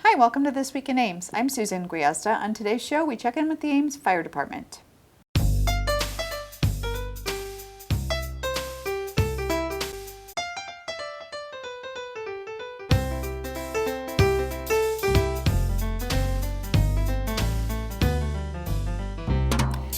Hi, welcome to This Week in Ames. I'm Susan Guiazda. On today's show, we check in with the Ames Fire Department.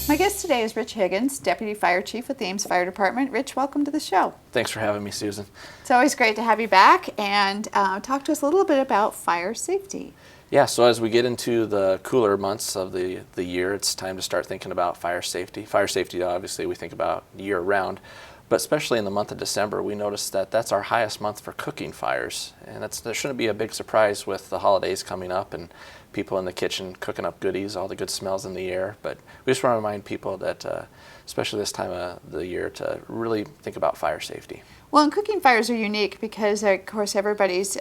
My guest today is Rich Higgins, Deputy Fire Chief with the Ames Fire Department. Rich, welcome to the show. Thanks for having me, Susan. It's always great to have you back and talk to us a little bit about fire safety. Yeah, so as we get into the cooler months of the year, it's time to start thinking about fire safety. Fire safety, obviously, we think about year-round, but especially in the month of December, we notice that that's our highest month for cooking fires. And there shouldn't be a big surprise with the holidays coming up and people in the kitchen cooking up goodies, all the good smells in the air. But we just want to remind people that, especially this time of the year, to really think about fire safety. Well, and cooking fires are unique because, of course, everybody's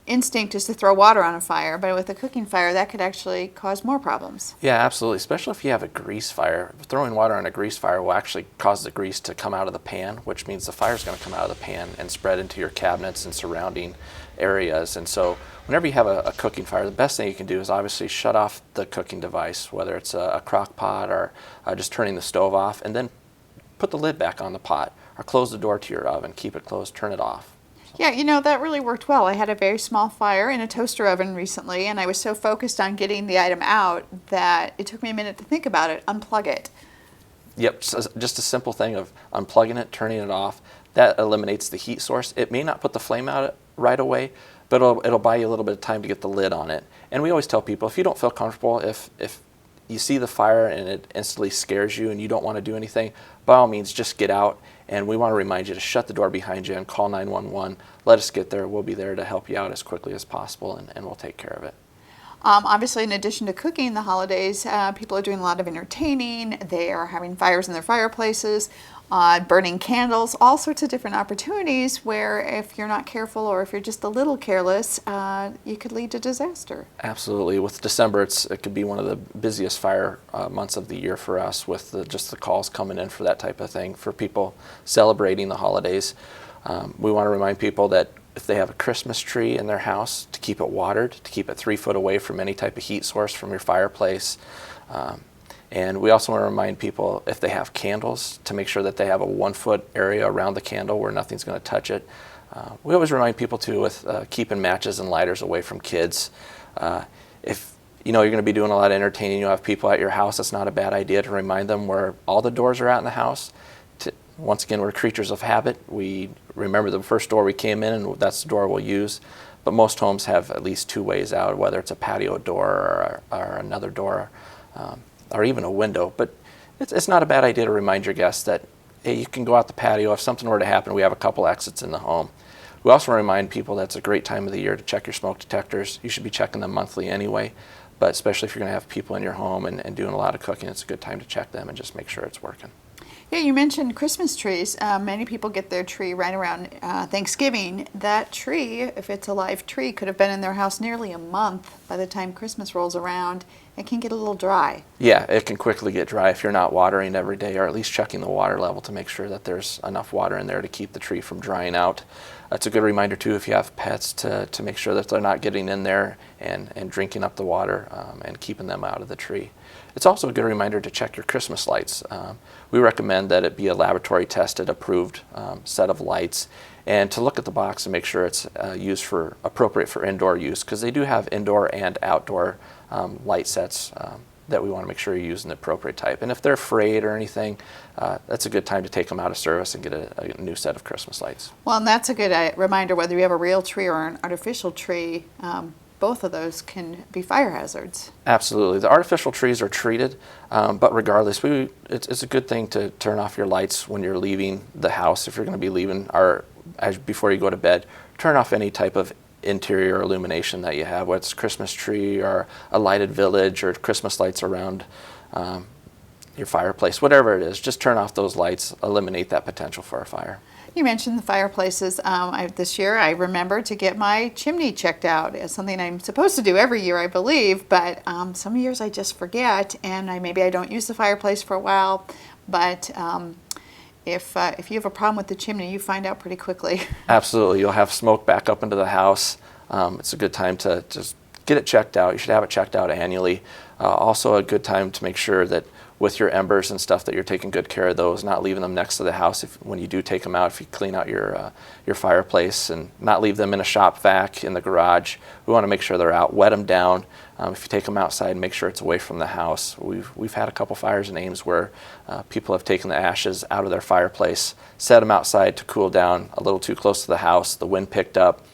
instinct is to throw water on a fire, but with a cooking fire, that could actually cause more problems. Yeah, absolutely, especially if you have a grease fire. Throwing water on a grease fire will actually cause the grease to come out of the pan, which means the fire is going to come out of the pan and spread into your cabinets and surrounding areas. And so whenever you have a cooking fire, the best thing you can do is obviously shut off the cooking device, whether it's a crock pot or just turning the stove off, and then put the lid back on the pot, or close the door to your oven, keep it closed, turn it off. Yeah, you know, that really worked well. I had a very small fire in a toaster oven recently, and I was so focused on getting the item out that it took me a minute to think about it, unplug it. Yep, so just a simple thing of unplugging it, turning it off. That eliminates the heat source. It may not put the flame out right away, but it'll buy you a little bit of time to get the lid on it. And we always tell people, if you don't feel comfortable, if you see the fire and it instantly scares you and you don't want to do anything, by all means, just get out. And we want to remind you to shut the door behind you and call 911. Let us get there. We'll be there to help you out as quickly as possible, and we'll take care of it. Obviously, in addition to cooking the holidays, people are doing a lot of entertaining. They are having fires in their fireplaces, burning candles, all sorts of different opportunities where if you're not careful or if you're just a little careless, you could lead to disaster. Absolutely. With December, it could be one of the busiest fire months of the year for us, with just the calls coming in for that type of thing, for people celebrating the holidays. We want to remind people that if they have a Christmas tree in their house, to keep it watered, to keep it 3 foot away from any type of heat source from your fireplace. And we also want to remind people, if they have candles, to make sure that they have a 1 foot area around the candle where nothing's going to touch it. We always remind people too, with keeping matches and lighters away from kids. If you know you're going to be doing a lot of entertaining, you'll have people at your house, it's not a bad idea to remind them where all the doors are at in the house. Once again, we're creatures of habit. We remember the first door we came in, and that's the door we'll use. But most homes have at least 2 ways out, whether it's a patio door or another door, or even a window. But it's not a bad idea to remind your guests that, hey, you can go out the patio. If something were to happen, we have a couple exits in the home. We also remind people that it's a great time of the year to check your smoke detectors. You should be checking them monthly anyway, but especially if you're going to have people in your home and doing a lot of cooking, it's a good time to check them and just make sure it's working. Yeah, you mentioned Christmas trees. Many people get their tree right around Thanksgiving. That tree, if it's a live tree, could have been in their house nearly a month by the time Christmas rolls around. It can get a little dry. Yeah, it can quickly get dry if you're not watering every day, or at least checking the water level to make sure that there's enough water in there to keep the tree from drying out. That's a good reminder too, if you have pets, to make sure that they're not getting in there and drinking up the water and keeping them out of the tree. It's also a good reminder to check your Christmas lights. We recommend that it be a laboratory tested, approved set of lights, and to look at the box and make sure it's appropriate for indoor use, because they do have indoor and outdoor light sets that we want to make sure you use an appropriate type. And if they're frayed or anything, that's a good time to take them out of service and get a new set of Christmas lights. Well, and that's a good reminder, whether you have a real tree or an artificial tree, both of those can be fire hazards. Absolutely. The artificial trees are treated, but regardless, it's a good thing to turn off your lights when you're leaving the house. If you're going to be leaving, before you go to bed, turn off any type of interior illumination that you have, whether it's a Christmas tree or a lighted village or Christmas lights around your fireplace, whatever it is. Just turn off those lights, eliminate that potential for a fire. You mentioned the fireplaces. This year I remembered to get my chimney checked out. It's something I'm supposed to do every year, I believe, but some years I just forget, and maybe I don't use the fireplace for a while. But if you have a problem with the chimney, you find out pretty quickly. Absolutely. You'll have smoke back up into the house. It's a good time to just get it checked out. You should have it checked out annually. Also a good time to make sure that with your embers and stuff that you're taking good care of those, not leaving them next to the house when you do take them out. If you clean out your fireplace, and not leave them in a shop vac in the garage. We want to make sure they're out. Wet them down. If you take them outside, make sure it's away from the house. We've had a couple fires in Ames where people have taken the ashes out of their fireplace, set them outside to cool down a little too close to the house. The wind picked up,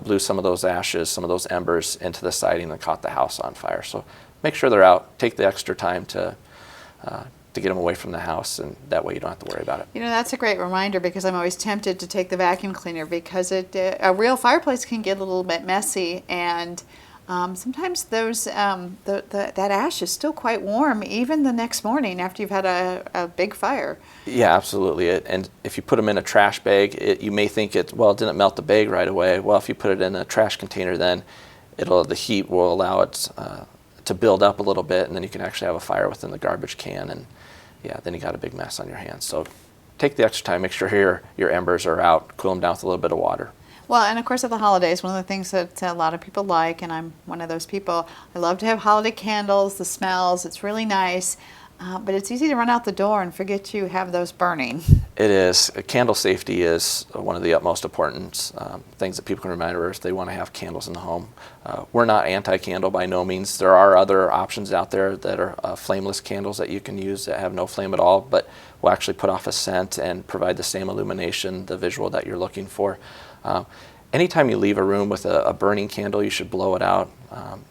blew some of those ashes, some of those embers into the siding and caught the house on fire. So make sure they're out. Take the extra time to get them away from the house, and that way you don't have to worry about it. You know, that's a great reminder, because I'm always tempted to take the vacuum cleaner, because a real fireplace can get a little bit messy, and sometimes that ash is still quite warm even the next morning after you've had a big fire. Yeah, absolutely. And if you put them in a trash bag, you may think it didn't melt the bag right away. Well, if you put it in a trash container, then the heat will allow it to build up a little bit, and then you can actually have a fire within the garbage can, and then you got a big mess on your hands. So take the extra time, make sure your embers are out, cool them down with a little bit of water. Well, and of course at the holidays, one of the things that a lot of people like, and I'm one of those people, I love to have holiday candles, the smells, it's really nice, but it's easy to run out the door and forget you have those burning. It is. Candle safety is one of the utmost important things that people can remember if they want to have candles in the home. We're not anti-candle by no means. There are other options out there that are flameless candles that you can use that have no flame at all, but will actually put off a scent and provide the same illumination, the visual that you're looking for. Anytime you leave a room with a burning candle, you should blow it out.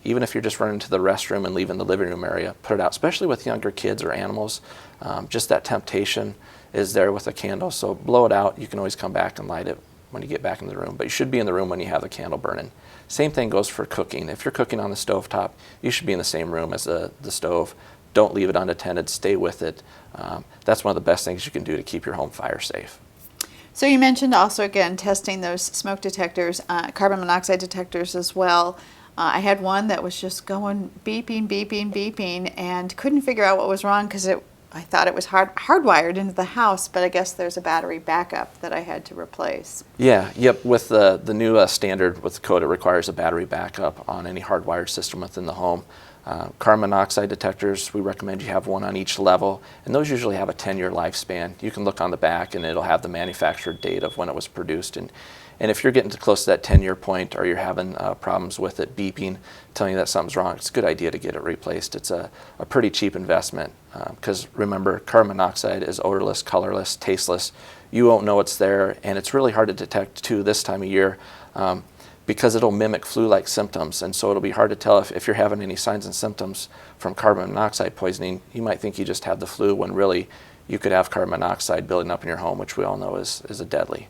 Even if you're just running to the restroom and leaving the living room area, put it out, especially with younger kids or animals. Just that temptation is there with a candle, so blow it out. You can always come back and light it when you get back in the room, but you should be in the room when you have the candle burning. Same thing goes for cooking. If you're cooking on the stovetop, you should be in the same room as the stove. Don't leave it unattended, stay with it. That's one of the best things you can do to keep your home fire safe. So you mentioned also, again, testing those smoke detectors, carbon monoxide detectors as well. I had one that was just going beeping, beeping, beeping, and couldn't figure out what was wrong, because I thought it was hardwired into the house, but I guess there's a battery backup that I had to replace. Yep. With the new standard with the code, it requires a battery backup on any hardwired system within the home. Carbon monoxide detectors, we recommend you have one on each level, and those usually have a 10-year lifespan. You can look on the back and it'll have the manufactured date of when it was produced, and if you're getting close to that 10-year point, or you're having problems with it beeping, telling you that something's wrong, it's a good idea to get it replaced. It's a pretty cheap investment, because remember, carbon monoxide is odorless, colorless, tasteless. You won't know it's there, and it's really hard to detect too this time of year, because it'll mimic flu-like symptoms, and so it'll be hard to tell if you're having any signs and symptoms from carbon monoxide poisoning. You might think you just have the flu, when really you could have carbon monoxide building up in your home, which we all know is a deadly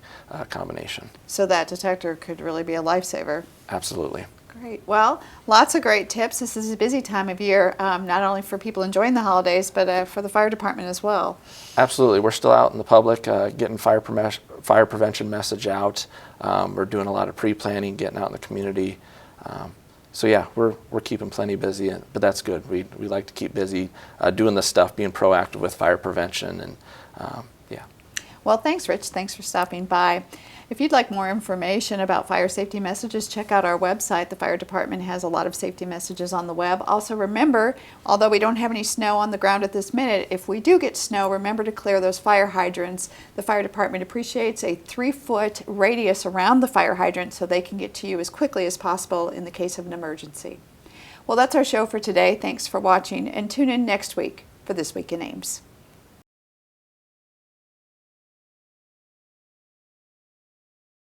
combination. So that detector could really be a lifesaver. Absolutely. Great. Well, lots of great tips. This is a busy time of year, not only for people enjoying the holidays, but for the fire department as well. Absolutely. We're still out in the public getting fire prevention message out. We're doing a lot of pre-planning, getting out in the community. So yeah, we're keeping plenty busy, but that's good. We like to keep busy doing this stuff, being proactive with fire prevention, and yeah. Well, thanks, Rich. Thanks for stopping by. If you'd like more information about fire safety messages, check out our website. The fire department has a lot of safety messages on the web. Also remember, although we don't have any snow on the ground at this minute, if we do get snow, remember to clear those fire hydrants. The fire department appreciates a 3-foot radius around the fire hydrant so they can get to you as quickly as possible in the case of an emergency. Well, that's our show for today. Thanks for watching, and tune in next week for This Week in Ames.